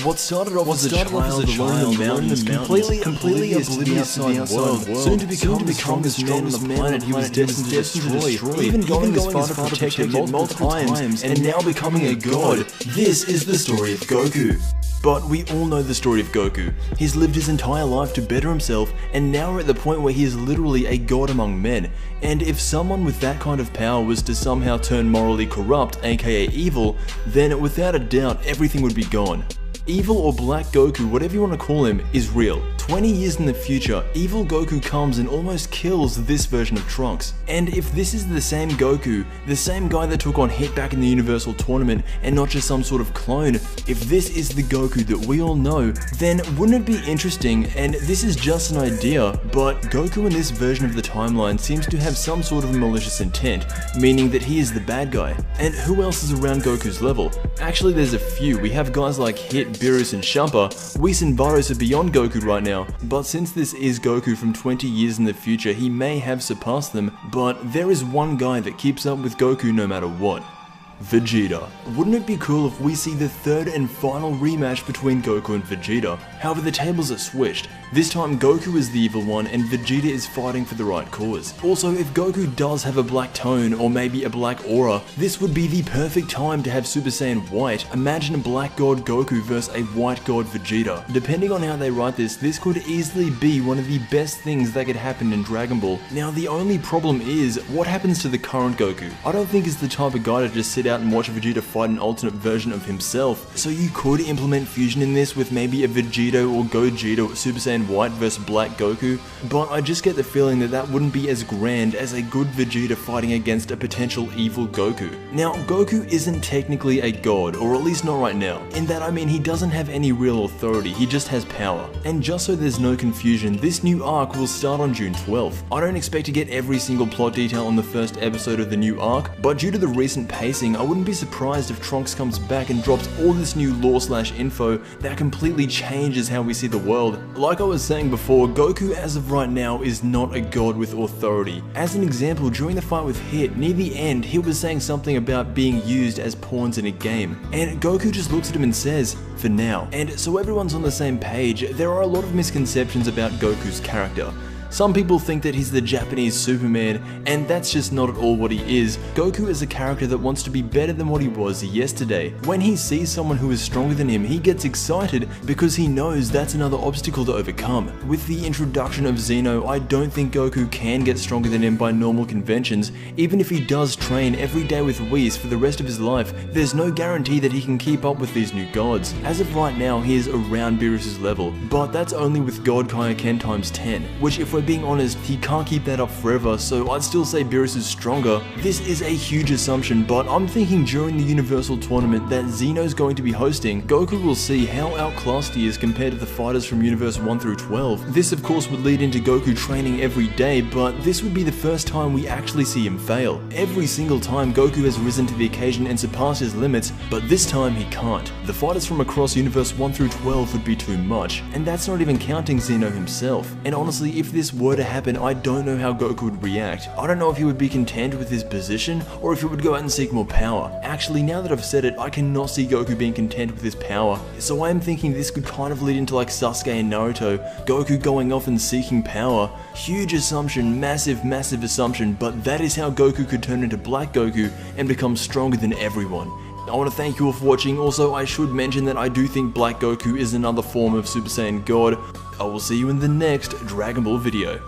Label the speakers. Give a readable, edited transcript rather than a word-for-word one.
Speaker 1: What started off as a child alone in the mountains, completely oblivious to the outside world, soon to become the strongest man on the planet he was destined to destroy, even going as far to protect him multiple times, and now becoming a god. This is the story of Goku. But we all know the story of Goku. He's lived his entire life to better himself, and now we're at the point where he is literally a god among men. And if someone with that kind of power was to somehow turn morally corrupt, aka evil, then without a doubt everything would be gone. Evil or Black Goku, whatever you want to call him, is real. 20 years in the future, evil Goku comes and almost kills this version of Trunks. And if this is the same Goku, the same guy that took on Hit back in the Universal Tournament and not just some sort of clone, if this is the Goku that we all know, then wouldn't it be interesting, and this is just an idea, but Goku in this version of the timeline seems to have some sort of malicious intent, meaning that he is the bad guy. And who else is around Goku's level? Actually, there's a few. We have guys like Hit, Beerus and Champa. Whis and Vados are beyond Goku right now, but since this is Goku from 20 years in the future, he may have surpassed them, but there is one guy that keeps up with Goku no matter what. Vegeta. Wouldn't it be cool if we see the third and final rematch between Goku and Vegeta? However, the tables are switched. This time Goku is the evil one and Vegeta is fighting for the right cause. Also, if Goku does have a black tone or maybe a black aura, this would be the perfect time to have Super Saiyan White. Imagine a black god Goku versus a white god Vegeta. Depending on how they write this could easily be one of the best things that could happen in Dragon Ball. Now the only problem is, what happens to the current Goku? I don't think he's the type of guy to just sit out and watch Vegeta fight an alternate version of himself. So you could implement fusion in this with maybe a Vegeta or Gogeta or Super Saiyan White versus Black Goku, but I just get the feeling that that wouldn't be as grand as a good Vegeta fighting against a potential evil Goku. Now, Goku isn't technically a god, or at least not right now. In that I mean he doesn't have any real authority, he just has power. And just so there's no confusion, this new arc will start on June 12th. I don't expect to get every single plot detail on the first episode of the new arc, but due to the recent pacing, I wouldn't be surprised if Trunks comes back and drops all this new lore/info that completely changes how we see the world. Like I was saying before, Goku as of right now is not a god with authority. As an example, during the fight with Hit, near the end, Hit was saying something about being used as pawns in a game, and Goku just looks at him and says, "For now." And so everyone's on the same page. There are a lot of misconceptions about Goku's character. Some people think that he's the Japanese Superman, and that's just not at all what he is. Goku is a character that wants to be better than what he was yesterday. When he sees someone who is stronger than him, he gets excited because he knows that's another obstacle to overcome. With the introduction of Xeno, I don't think Goku can get stronger than him by normal conventions. Even if he does train every day with Whis for the rest of his life, there's no guarantee that he can keep up with these new gods. As of right now, he is around Beerus' level, but that's only with God Kaioken times 10, which if we're being honest, he can't keep that up forever, so I'd still say Beerus is stronger. This is a huge assumption, but I'm thinking during the Universal Tournament that Xeno's going to be hosting, Goku will see how outclassed he is compared to the fighters from Universe 1 through 12. This of course would lead into Goku training every day, but this would be the first time we actually see him fail. Every single time Goku has risen to the occasion and surpassed his limits, but this time he can't. The fighters from across Universe 1 through 12 would be too much, and that's not even counting Xeno himself. And honestly, if this were to happen, I don't know how Goku would react. I don't know if he would be content with his position, or if he would go out and seek more power. Actually, now that I've said it, I cannot see Goku being content with his power, so I am thinking this could kind of lead into like Sasuke and Naruto, Goku going off and seeking power. Huge assumption, massive assumption, but that is how Goku could turn into Black Goku and become stronger than everyone. I want to thank you all for watching. Also, I should mention that I do think Black Goku is another form of Super Saiyan God. I will see you in the next Dragon Ball video.